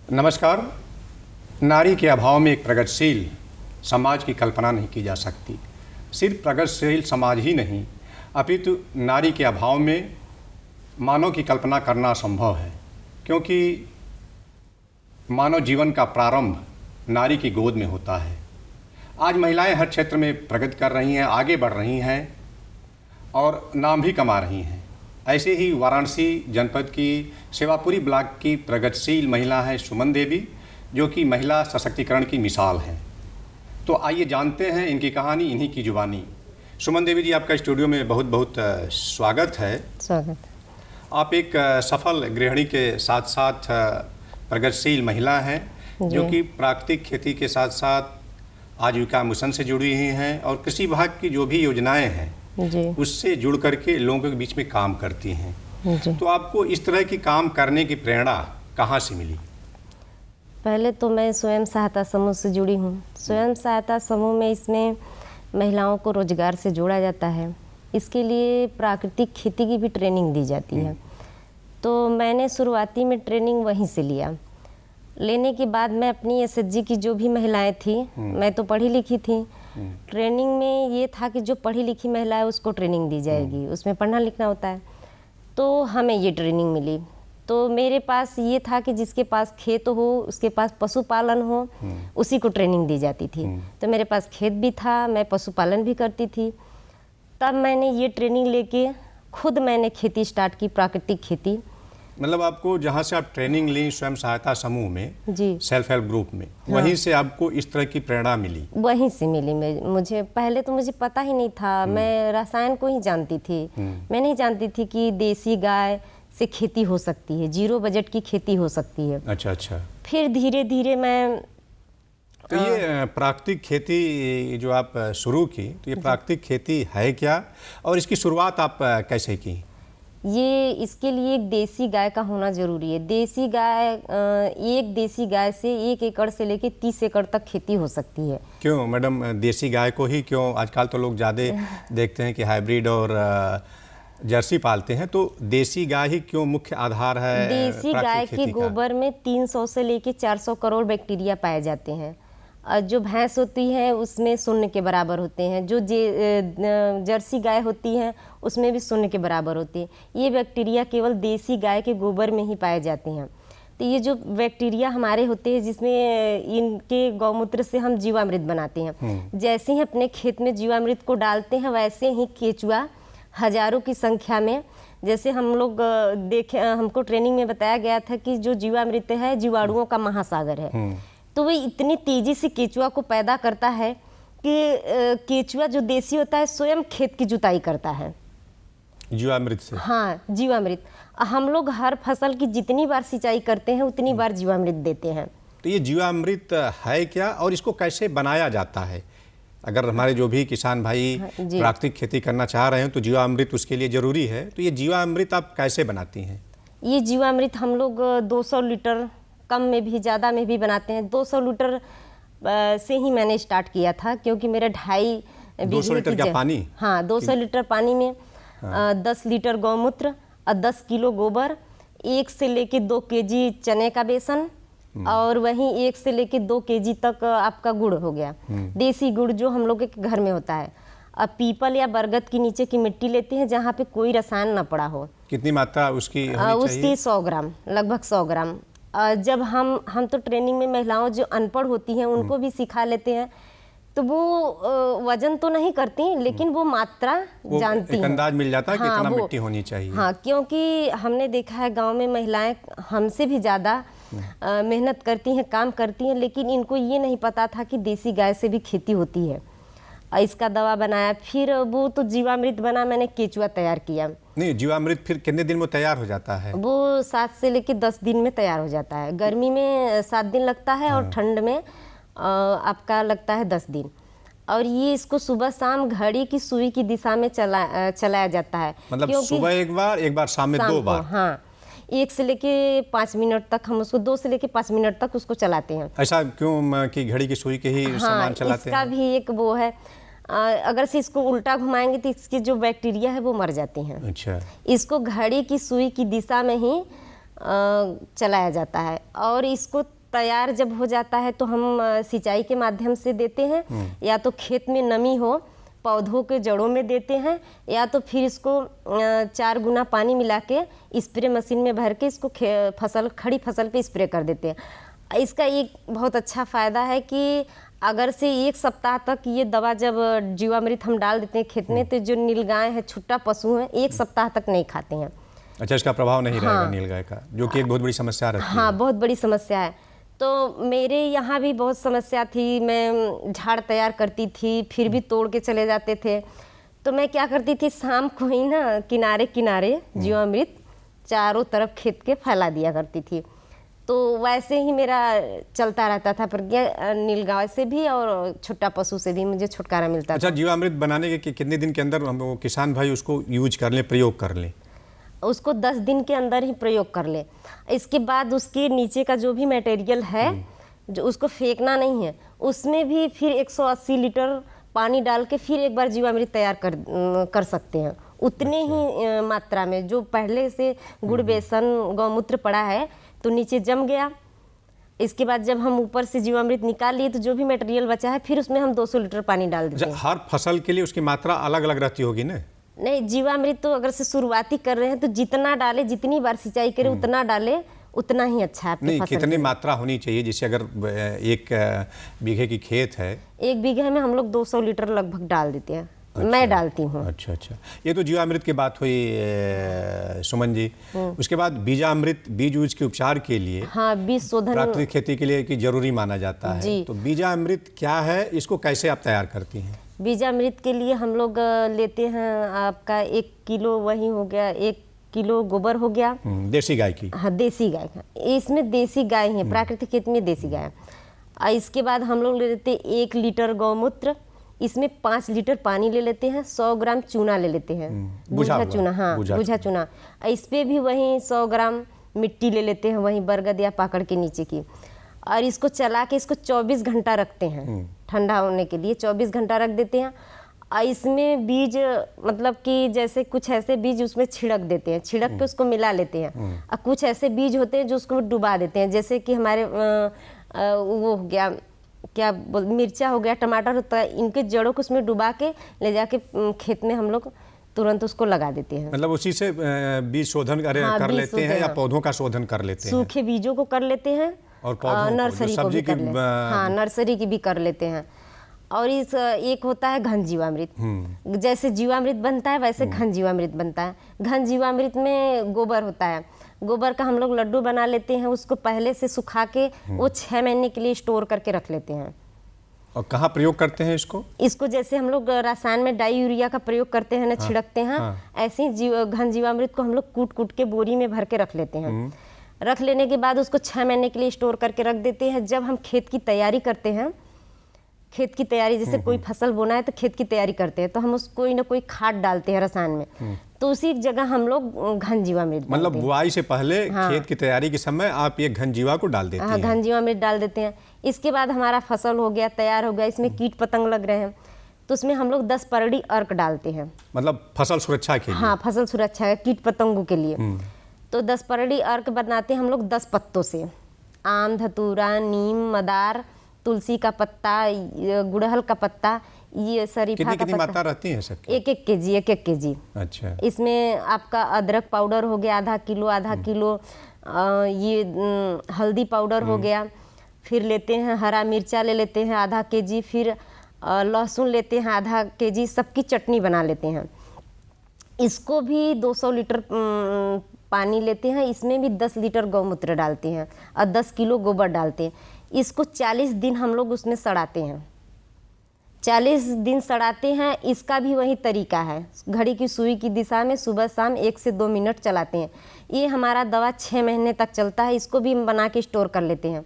नमस्कार। नारी के अभाव में एक प्रगतिशील समाज की कल्पना नहीं की जा सकती। सिर्फ प्रगतिशील समाज ही नहीं, अपितु नारी के अभाव में मानव की कल्पना करना असंभव है, क्योंकि मानव जीवन का प्रारंभ नारी की गोद में होता है। आज महिलाएं हर क्षेत्र में प्रगति कर रही हैं, आगे बढ़ रही हैं और नाम भी कमा रही हैं। ऐसे ही वाराणसी जनपद की सेवापुरी ब्लॉक की प्रगतिशील महिला है सुमन देवी, जो कि महिला सशक्तिकरण की मिसाल हैं। तो आइए जानते हैं इनकी कहानी इन्हीं की जुबानी। सुमन देवी जी, आपका स्टूडियो में बहुत बहुत स्वागत है। स्वागत। आप एक सफल गृहिणी के साथ साथ प्रगतिशील महिला हैं, जो कि प्राकृतिक खेती के साथ साथ आजीविका मिशन से जुड़ी हुई हैं और कृषि विभाग की जो भी योजनाएं हैं जी, उससे जुड़ करके लोगों के बीच में काम करती हैं। जी। तो आपको इस तरह की काम करने की प्रेरणा कहाँ से मिली? पहले तो मैं स्वयं सहायता समूह से जुड़ी हूँ। स्वयं सहायता समूह में इसमें महिलाओं को रोजगार से जोड़ा जाता है। इसके लिए प्राकृतिक खेती की भी ट्रेनिंग दी जाती है। तो मैंने शुरुआती में ट्रेनिंग वहीं से लिया। लेने के बाद मैं अपनी एसएचजी की जो भी महिलाएं थी, मैं तो पढ़ी लिखी थी, ट्रेनिंग में ये था कि जो पढ़ी लिखी महिला है उसको ट्रेनिंग दी जाएगी, उसमें पढ़ना लिखना होता है। तो हमें ये ट्रेनिंग मिली। तो मेरे पास ये था कि जिसके पास खेत हो, उसके पास पशुपालन हो, उसी को ट्रेनिंग दी जाती थी। तो मेरे पास खेत भी था, मैं पशुपालन भी करती थी। तब मैंने ये ट्रेनिंग लेके खुद मैंने खेती स्टार्ट की, प्राकृतिक खेती। मतलब आपको जहाँ से आप ट्रेनिंग ली स्वयं सहायता समूह में, जी, सेल्फ हेल्प ग्रुप में, हाँ, वहीं से आपको इस तरह की प्रेरणा मिली? वहीं से मिली। मुझे पहले तो मुझे पता ही नहीं था, मैं रसायन को ही जानती थी। मैं नहीं जानती थी कि देसी गाय से खेती हो सकती है, जीरो बजट की खेती हो सकती है। अच्छा अच्छा। फिर धीरे धीरे मैं तो ये प्राकृतिक खेती जो आप शुरू की, तो ये प्राकृतिक खेती है क्या और इसकी शुरुआत आप कैसे की? ये इसके लिए एक देसी गाय का होना जरूरी है। देसी गाय, एक देसी गाय से 1 एकड़ से लेके 30 एकड़ तक खेती हो सकती है। क्यों मैडम देसी गाय को ही क्यों? आजकल तो लोग ज़्यादा देखते हैं कि हाइब्रिड और जर्सी पालते हैं, तो देसी गाय ही क्यों मुख्य आधार है? देसी गाय के गोबर में 300 से लेके 400 करोड़ बैक्टीरिया पाए जाते हैं। जो भैंस होती है उसमें 0 के बराबर होते हैं। जो जर्सी गाय होती है उसमें भी 0 के बराबर होती है। ये बैक्टीरिया केवल देसी गाय के गोबर में ही पाए जाते हैं। तो ये जो बैक्टीरिया हमारे होते हैं, जिसमें इनके गौमूत्र से हम जीवामृत बनाते हैं। जैसे ही अपने खेत में जीवामृत को डालते हैं, वैसे ही केचुआ हजारों की संख्या में, जैसे हम लोग देखे, हमको ट्रेनिंग में बताया गया था कि जो जीवामृत है जीवाणुओं का महासागर है। तो वो इतनी तेजी से केचुआ को पैदा करता है कि केचुआ जो देसी होता है स्वयं खेत की जुताई करता है जीवामृत से। हाँ, जीवामृत। हम लोग हर फसल की जितनी बार सिंचाई करते हैं उतनी बार जीवामृत देते हैं। तो ये जीवामृत है क्या और इसको कैसे बनाया जाता है? अगर हमारे जो भी किसान भाई प्राकृतिक खेती करना चाह रहे हैं तो जीवामृत उसके लिए ज़रूरी है। तो ये जीवामृत आप कैसे बनाती हैं? ये जीवामृत हम लोग 200 लीटर, कम में भी ज़्यादा में भी बनाते हैं। 200 लीटर से ही मैंने स्टार्ट किया था, क्योंकि मेरा 2.5 200 लीटर क्या पानी? हाँ, 200 लीटर पानी में 10 लीटर गौमूत्र और 10 किलो गोबर, 1 से लेके 2 केजी चने का बेसन, और वहीं 1 से लेके 2 केजी तक आपका गुड़ हो गया, देसी गुड़ जो हम लोग के घर में होता है। अब पीपल या बरगद की नीचे की मिट्टी लेते हैं जहाँ पे कोई रसायन ना पड़ा हो। कितनी मात्रा उसकी होनी चाहिए? उसकी 100 ग्राम, लगभग 100 ग्राम। जब हम तो ट्रेनिंग में महिलाओं जो अनपढ़ होती हैं उनको भी सिखा लेते हैं, तो वो वजन तो नहीं करती, लेकिन वो मात्रा जानती हैं। एक अंदाज मिल जाता है कि इतना मिट्टी होनी चाहिए। हाँ, क्योंकि हमने देखा है गांव में महिलाएं हमसे भी ज़्यादा मेहनत करती हैं, काम करती हैं, लेकिन इनको ये नहीं पता था कि देसी गाय से भी खेती होती है। इसका दवा बनाया, फिर वो तो जीवामृत बना, मैंने केचुआ तैयार किया। नहीं, जीवामृत फिर कितने दिन में तैयार हो जाता है? वो 7 से लेके 10 दिन में तैयार हो जाता है। गर्मी में 7 दिन लगता है और ठंड में आपका लगता है 10 दिन। और ये इसको सुबह शाम घड़ी की सुई की दिशा में चलाया जाता है। मतलब सुबह एक बार शाम में 2 बार? हाँ, 1 से लेके 5 मिनट तक हम उसको, 2 से लेके 5 मिनट तक उसको चलाते हैं। ऐसा क्यों कि घड़ी की सुई के ही सामान चलाते हैं? इसका भी एक वो है, अगर से इसको उल्टा घुमाएंगे तो इसकी जो बैक्टीरिया है वो मर जाती हैं। अच्छा। इसको घड़ी की सुई की दिशा में ही चलाया जाता है और इसको तैयार जब हो जाता है तो हम सिंचाई के माध्यम से देते हैं, या तो खेत में नमी हो पौधों के जड़ों में देते हैं, या तो फिर इसको 4 गुना पानी मिला के स्प्रे मशीन में भर के इसको खड़ी फसल पे स्प्रे कर देते हैं। इसका एक बहुत अच्छा फ़ायदा है कि अगर से 1 सप्ताह तक ये दवा जब जीवामृत हम डाल देते हैं खेत में, तो जो नीलगाय है, छुट्टा पशु है, 1 सप्ताह तक नहीं खाते हैं। अच्छा, इसका प्रभाव नहीं रहेगा नीलगाय का, जो कि एक बहुत बड़ी समस्या रहती है। हाँ, बहुत बड़ी समस्या है। तो मेरे यहाँ भी बहुत समस्या थी, मैं झाड़ तैयार करती थी, फिर भी तोड़ के चले जाते थे। तो मैं क्या करती थी, शाम को ही ना किनारे किनारे जीवामृत चारों तरफ खेत के फैला दिया करती थी। तो वैसे ही मेरा चलता रहता था, पर नीलगाय से भी और छुट्टा पशु से भी मुझे छुटकारा मिलता था। अच्छा, जीवामृत बनाने के कितने दिन के अंदर हम वो किसान भाई उसको यूज कर लें, प्रयोग कर लें? उसको 10 दिन के अंदर ही प्रयोग कर ले। इसके बाद उसके नीचे का जो भी मटेरियल है, जो उसको फेंकना नहीं है, उसमें भी फिर 180 लीटर पानी डाल के फिर एक बार जीवामृत तैयार कर सकते हैं, उतने ही मात्रा में। जो पहले से गुड़, बेसन, गौमूत्र पड़ा है तो नीचे जम गया। इसके बाद जब हम ऊपर से जीवामृत निकाल लिए तो जो भी मटेरियल बचा है फिर उसमें हम 200 लीटर पानी डाल देते हैं। हर फसल के लिए उसकी मात्रा अलग अलग रहती होगी ना? नहीं, जीवामृत तो अगर से शुरुआती कर रहे हैं तो जितना डाले, जितनी बार सिंचाई करें उतना डाले, उतना ही अच्छा है आपकी नहीं, फसल। कितनी मात्रा होनी चाहिए? जैसे अगर 1 बीघे की खेत है, 1 बीघे में हम लोग 200 लीटर लगभग डाल देते हैं। अच्छा, मैं डालती हूँ। अच्छा, ये तो जीवामृत की बात हुई सुमन जी। उसके बाद बीजामृत, बीज यूज के उपचार के लिए, हाँ, बीज शोधन प्राकृतिक खेती के लिए कि जरूरी माना जाता है। तो बीजामृत क्या है, इसको कैसे आप तैयार करती हैं? बीजामृत के लिए हम लोग लेते हैं आपका 1 किलो, वही हो गया 1 किलो गोबर हो गया, देसी गाय की। हाँ, देसी गाय का, इसमें देसी गाय है, प्राकृतिक खेती में देसी गाय है। इसके बाद हम लोग ले लेते हैं 1 लीटर गौमूत्र, इसमें 5 लीटर पानी ले लेते हैं, 100 ग्राम चूना ले लेते हैं, बुझा चूना। हाँ, बुझा चूना। इस पे भी वही 100 ग्राम मिट्टी ले लेते हैं, वही बरगद या पाकड़ के नीचे की, और इसको चला के इसको 24 घंटा रखते हैं ठंडा होने के लिए। 24 घंटा रख देते हैं। और इसमें बीज, मतलब कि जैसे कुछ ऐसे बीज उसमें छिड़क देते हैं, छिड़क के उसको मिला लेते हैं। और कुछ ऐसे बीज होते हैं जो उसको डुबा देते हैं, जैसे कि हमारे वो हो गया, क्या मिर्चा हो गया, टमाटर होता है, इनके जड़ों को उसमें डुबा के ले जाके खेत में हम लोग तुरंत उसको लगा देते हैं। मतलब उसी से बीज शोधन कर लेते हैं, या पौधों का शोधन कर लेते हैं? सूखे बीजों को कर लेते हैं और नर्सरी को भी कर लेते हैं। हाँ, नर्सरी की भी कर लेते हैं। और इस एक होता है घन जीवामृत। जैसे जीवामृत बनता है वैसे घन जीवामृत बनता है। घन जीवामृत में गोबर होता है, गोबर का हम लोग लड्डू बना लेते हैं, उसको पहले से सुखा के वो 6 महीने के लिए स्टोर करके रख लेते हैं। और कहाँ प्रयोग करते हैं इसको? इसको जैसे हम लोग रसायन में डाई यूरिया का प्रयोग करते हैं ना, छिड़कते हैं, ऐसे ही घन जीवामृत को हम लोग कूट कूट के बोरी में भर के रख लेते हैं। रख लेने के बाद उसको 6 महीने के लिए स्टोर करके रख देते हैं। जब हम खेत की तैयारी करते हैं, खेत की तैयारी जैसे कोई फसल बोना है तो खेत की तैयारी करते हैं, तो हम उसको कोई ना कोई खाद डालते हैं रसायन में, तो उसी जगह हम लोग घन जीवामृत, मतलब बुआई से पहले खेत की तैयारी के समय आप ये घन जीवा को डाल देते हैं? हाँ, घन जीवामृत डाल देते हैं। इसके बाद हमारा फसल हो गया, तैयार हो गया, इसमें कीट पतंग लग रहे हैं तो उसमें हम लोग 10 परड़ी अर्क डालते हैं। मतलब फसल सुरक्षा के लिए? हाँ, फसल सुरक्षा है, कीट पतंगों के लिए। तो 10 परड़ी अर्क बनाते हैं हम लोग 10 पत्तों से, आम, धतूरा, नीम, मदार, तुलसी का पत्ता, गुड़हल का पत्ता, ये शरीफा का पत्ता। मात्रा रहती है सबकी? 1-1 केजी, 1-1 केजी। अच्छा। इसमें आपका अदरक पाउडर हो गया आधा किलो, ये हल्दी पाउडर हो गया, फिर लेते हैं हरा मिर्चा ले लेते हैं आधा केजी, फिर लहसुन लेते हैं आधा केजी, सबकी चटनी बना लेते हैं। इसको भी 200 लीटर पानी लेते हैं, इसमें भी 10 लीटर गौमूत्र डालते हैं और 10 किलो गोबर डालते हैं। इसको 40 दिन हम लोग उसमें सड़ाते हैं, 40 दिन सड़ाते हैं। इसका भी वही तरीका है, घड़ी की सुई की दिशा में सुबह शाम 1 से 2 मिनट चलाते हैं। ये हमारा दवा 6 महीने तक चलता है। इसको भी बना के स्टोर कर लेते हैं।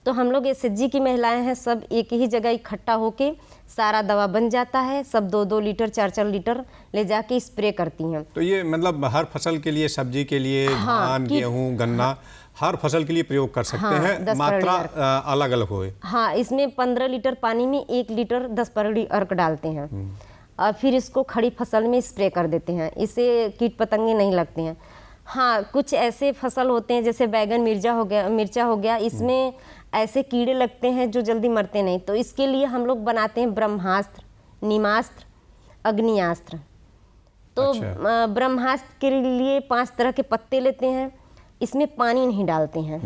तो हम लोग एसएचजी की महिलाएं हैं, सब एक ही जगह इकट्ठा होके सारा दवा बन जाता है, सब 2-2 लीटर 4-4 लीटर ले जाके स्प्रे करती हैं। तो ये मतलब हर फसल के लिए, सब्जी के लिए, धान, गेहूँ, गन्ना, हर फसल के लिए प्रयोग कर सकते हैं, मात्रा अलग अलग होए। हाँ, इसमें 15 लीटर पानी में 1 लीटर 10 परड़ी अर्क डालते हैं और फिर इसको खड़ी फसल में स्प्रे कर देते हैं। इससे कीट पतंगे नहीं लगते हैं। हाँ, कुछ ऐसे फसल होते हैं जैसे बैगन, मिर्चा हो गया, इसमें ऐसे कीड़े लगते हैं जो जल्दी मरते नहीं। तो इसके लिए हम लोग बनाते हैं ब्रह्मास्त्र, नीमास्त्र, अग्नियास्त्र। तो अच्छा। ब्रह्मास्त्र के लिए 5 तरह के पत्ते लेते हैं, इसमें पानी नहीं डालते हैं।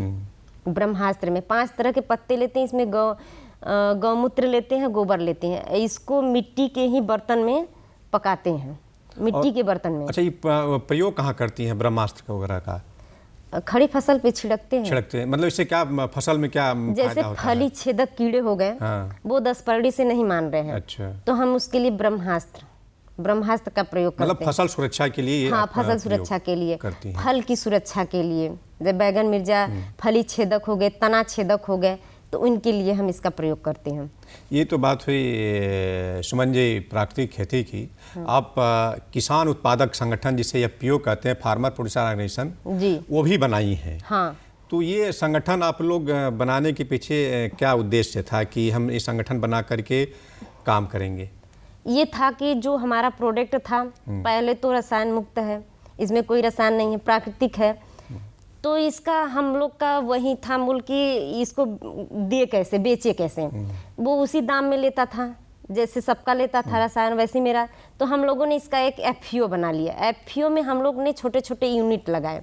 ब्रह्मास्त्र में 5 तरह के पत्ते लेते हैं, इसमें गौमूत्र लेते हैं, गोबर लेते हैं, इसको मिट्टी के ही बर्तन में पकाते हैं, मिट्टी के बर्तन में। अच्छा, ये प्रयोग कहाँ करती हैं ब्रह्मास्त्र वगैरह का? खड़ी फसल पे छिड़कते हैं। छिड़कते हैं, मतलब इससे क्या फसल में क्या जैसे फायदा होता फली है? छेदक कीड़े हो गए, हाँ। वो 10 परड़ी से नहीं मान रहे हैं। अच्छा, तो हम उसके लिए ब्रह्मास्त्र का प्रयोग मतलब करते हैं। फसल सुरक्षा के लिए ये हाँ, आप फसल प्रयोग सुरक्षा के लिए, करती हैं। फल की सुरक्षा के लिए, जब बैगन मिर्जा फली छेदक हो गए, तना छेदक हो गए, तो उनके लिए हम इसका प्रयोग करते हैं। ये तो बात हुई सुमन जी प्राकृतिक खेती की। आप किसान उत्पादक संगठन जिसे एफपीओ कहते हैं, फार्मर प्रोड्यूसर ऑर्गेनाइजेशन, जी वो भी बनाई हैं। हाँ। तो ये संगठन आप लोग बनाने के पीछे क्या उद्देश्य था कि हम ये संगठन बना करके काम करेंगे? ये था कि जो हमारा प्रोडक्ट था पहले तो रसायन मुक्त है, इसमें कोई रसायन नहीं है, प्राकृतिक है। तो इसका हम लोग का वही था मूल कि इसको दे कैसे, बेचे कैसे। वो उसी दाम में लेता था जैसे सबका लेता था रसायन, वैसे मेरा। तो हम लोगों ने इसका एक एफपीओ बना लिया। एफपीओ में हम लोग ने छोटे छोटे यूनिट लगाए,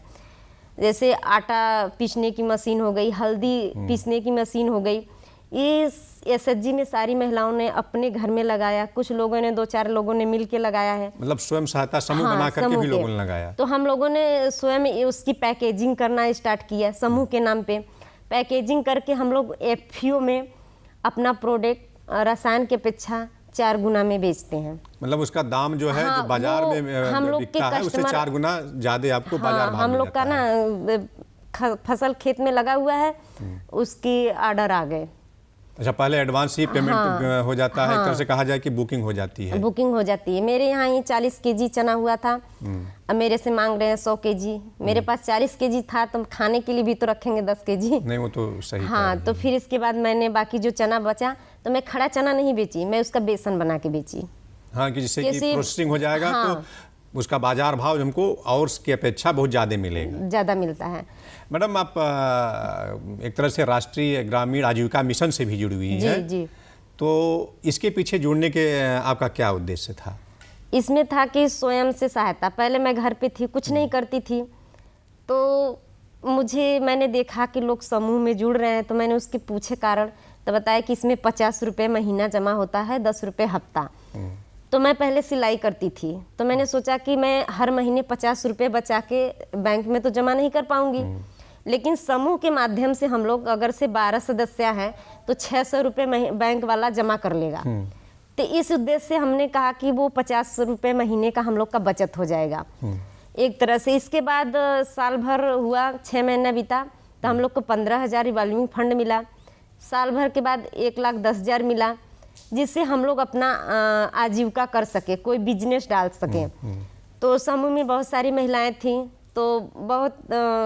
जैसे आटा पीसने की मशीन हो गई, हल्दी पीसने की मशीन हो गई। ये एसएचजी में सारी महिलाओं ने अपने घर में लगाया, कुछ लोगों ने 2-4 लोगों ने मिल के लगाया है। मतलब स्वयं सहायता समूह हाँ, बना करके समूह भी के। लोगों ने लगाया। तो हम लोगों ने स्वयं उसकी पैकेजिंग करना स्टार्ट किया समूह के नाम पे। पैकेजिंग करके हम लोग एफपीओ में अपना प्रोडक्ट रसायन के अपेक्षा 4 गुना में बेचते हैं। मतलब उसका दाम जो है, हाँ, जो बाजार वो में हम लोग के बिकता है, उससे कस्टमर- 4 गुना ज्यादा आपको बाजार भाव हम मिल लोग का जाता है। ना फसल खेत में लगा हुआ है, उसकी ऑर्डर आ गए। अच्छा, पहले एडवांस ही पेमेंट हाँ, हो जाता है, एक तरह से कहा जाए कि बुकिंग हो जाती है। बुकिंग हो जाती है। मेरे यहाँ ही 40 केजी चना हुआ था, अब मेरे से मांग रहे हैं 100 केजी। मेरे पास 40 केजी था, तो खाने के लिए भी तो रखेंगे 10 केजी। नहीं, वो तो सही हाँ, तो फिर इसके बाद मैंने बाकी जो चना बचा, तो मैं खड़ा चना नहीं बेची, मैं उसका बेसन बना के बेची। हाँ, कि जिससे कि कैसे- प्रोसेसिंग हो जाएगा। हाँ। तो उसका बाजार भाव हमको और उसकी अपेक्षा बहुत ज़्यादा मिलेगा। ज़्यादा मिलता है। मैडम, आप एक तरह से राष्ट्रीय ग्रामीण आजीविका मिशन से भी जुड़ी हुई जी हैं। जी। तो इसके पीछे जुड़ने के आपका क्या उद्देश्य था? इसमें था कि स्वयं से सहायता। पहले मैं घर पे थी, कुछ नहीं करती थी, तो मैंने देखा कि लोग समूह में जुड़ रहे हैं, तो मैंने उसके पूछे कारण, तो बताया कि इसमें 50 रुपये महीना जमा होता है, 10 रुपये हफ्ता। तो मैं पहले सिलाई करती थी, तो मैंने सोचा कि मैं हर महीने 50 रुपये बचा के बैंक में तो जमा नहीं कर पाऊंगी, लेकिन समूह के माध्यम से हम लोग अगर से 12 सदस्य हैं तो 600 रुपये बैंक वाला जमा कर लेगा। तो इस उद्देश्य से हमने कहा कि वो 50 रुपये महीने का हम लोग का बचत हो जाएगा एक तरह से। इसके बाद साल भर हुआ, 6 महीना बीता, तो हम लोग को 15,000 रिवॉल्विंग फंड मिला। साल भर के बाद 1,10,000 मिला, जिससे हम लोग अपना आजीविका कर सके, कोई बिजनेस डाल सके। तो समूह में बहुत सारी महिलाएं थीं, तो बहुत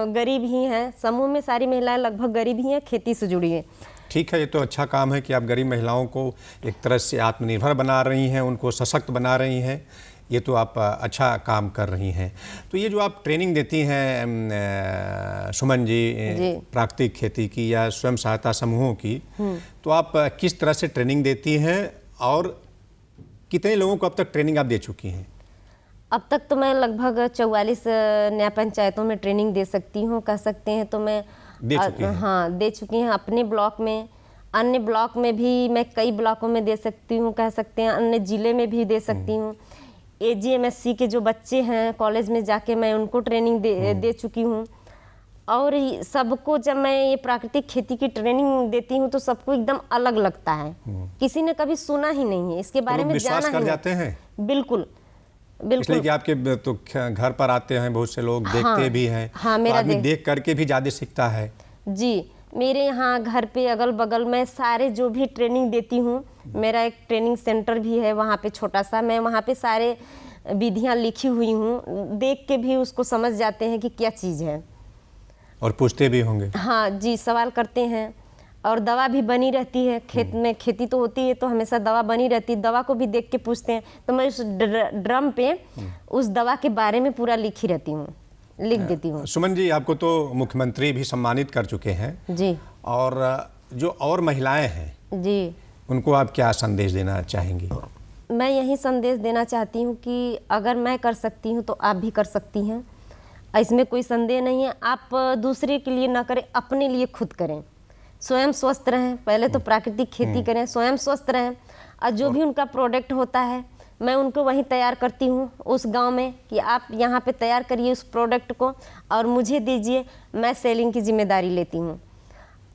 गरीब ही हैं। समूह में सारी महिलाएं लगभग गरीब ही हैं, खेती से जुड़ी हैं। ठीक है, ये तो अच्छा काम है कि आप गरीब महिलाओं को एक तरह से आत्मनिर्भर बना रही हैं, उनको सशक्त बना रही हैं। ये तो आप अच्छा काम कर रही हैं। तो ये जो आप ट्रेनिंग देती हैं सुमन जी, प्राकृतिक खेती की या स्वयं सहायता समूहों की, तो आप किस तरह से ट्रेनिंग देती हैं और कितने लोगों को अब तक ट्रेनिंग आप दे चुकी हैं? अब तक तो मैं लगभग 44 न्याय पंचायतों में ट्रेनिंग दे सकती हूँ, कह सकते हैं। तो मैं दे चुकी हैं? हाँ, दे चुकी हैं अपने ब्लॉक में। अन्य ब्लॉक में भी मैं कई ब्लॉकों में दे सकती हूँ, कह सकते हैं। अन्य ज़िले में भी दे सकती हूँ। AGMSC के जो बच्चे हैं कॉलेज में जाके मैं उनको ट्रेनिंग दे चुकी हूँ। और सबको जब मैं ये प्राकृतिक खेती की ट्रेनिंग देती हूँ तो सबको एकदम अलग लगता है। किसी ने कभी सुना ही नहीं है इसके बारे में, विश्वास जाना कर ही जाते हैं। बिल्कुल इसलिए बिल्कुल। कि आपके तो घर पर आते हैं बहुत से लोग, देखते भी हैं। हाँ, तो मेरा आदमी देख करके भी ज़्यादा सीखता है। जी, मेरे यहाँ घर पे अगल बगल में सारे जो भी ट्रेनिंग देती हूँ, मेरा एक ट्रेनिंग सेंटर भी है वहाँ पे छोटा सा। मैं वहाँ पे सारे विधियाँ लिखी हुई हूँ, देख के भी उसको समझ जाते हैं कि क्या चीज़ है। और पूछते भी होंगे। हाँ जी, सवाल करते हैं। और दवा भी बनी रहती है खेत में, खेती तो होती है तो हमेशा दवा बनी रहती है। दवा को भी देख के पूछते हैं, तो मैं उस ड्रम पे उस दवा के बारे में पूरा लिखी रहती हूँ, लिख देती हूँ। सुमन जी, आपको तो मुख्यमंत्री भी सम्मानित कर चुके हैं जी। और जो और महिलाएं हैं जी, उनको आप क्या संदेश देना चाहेंगी? मैं यही संदेश देना चाहती हूँ कि अगर मैं कर सकती हूँ तो आप भी कर सकती हैं। इसमें कोई संदेह नहीं है। आप दूसरे के लिए ना करें, अपने लिए खुद करें। स्वयं स्वस्थ रहें, पहले तो प्राकृतिक खेती करें, स्वयं स्वस्थ रहें, और जो भी उनका प्रोडक्ट होता है मैं उनको वहीं तैयार करती हूँ उस गांव में कि आप यहाँ पे तैयार करिए उस प्रोडक्ट को और मुझे दीजिए, मैं सेलिंग की जिम्मेदारी लेती हूँ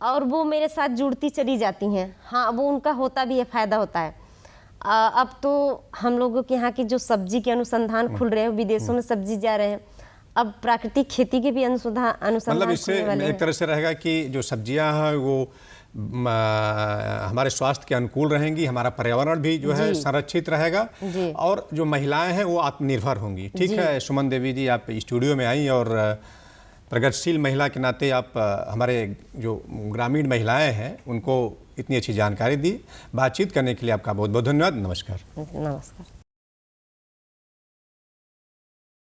और वो मेरे साथ जुड़ती चली जाती हैं। हाँ, वो उनका होता भी है, फ़ायदा होता है। अब तो हम लोगों के यहाँ की जो सब्जी के अनुसंधान खुल रहे हैं, विदेशों में सब्जी जा रहे हैं, अब प्राकृतिक खेती के भी मतलब अनुसंधान इससे खुलने वाले एक हैं। तरह से रहेगा कि जो सब्जियां हैं वो हमारे स्वास्थ्य के अनुकूल रहेंगी, हमारा पर्यावरण भी जो है जी। संरक्षित रहेगा जी। और जो महिलाएं हैं वो आत्मनिर्भर होंगी। ठीक जी। है सुमन देवी जी, आप स्टूडियो में आई और प्रगतिशील महिला के नाते आप हमारे जो ग्रामीण महिलाएं हैं उनको इतनी अच्छी जानकारी दी। बातचीत करने के लिए आपका बहुत बहुत धन्यवाद। नमस्कार। नमस्कार।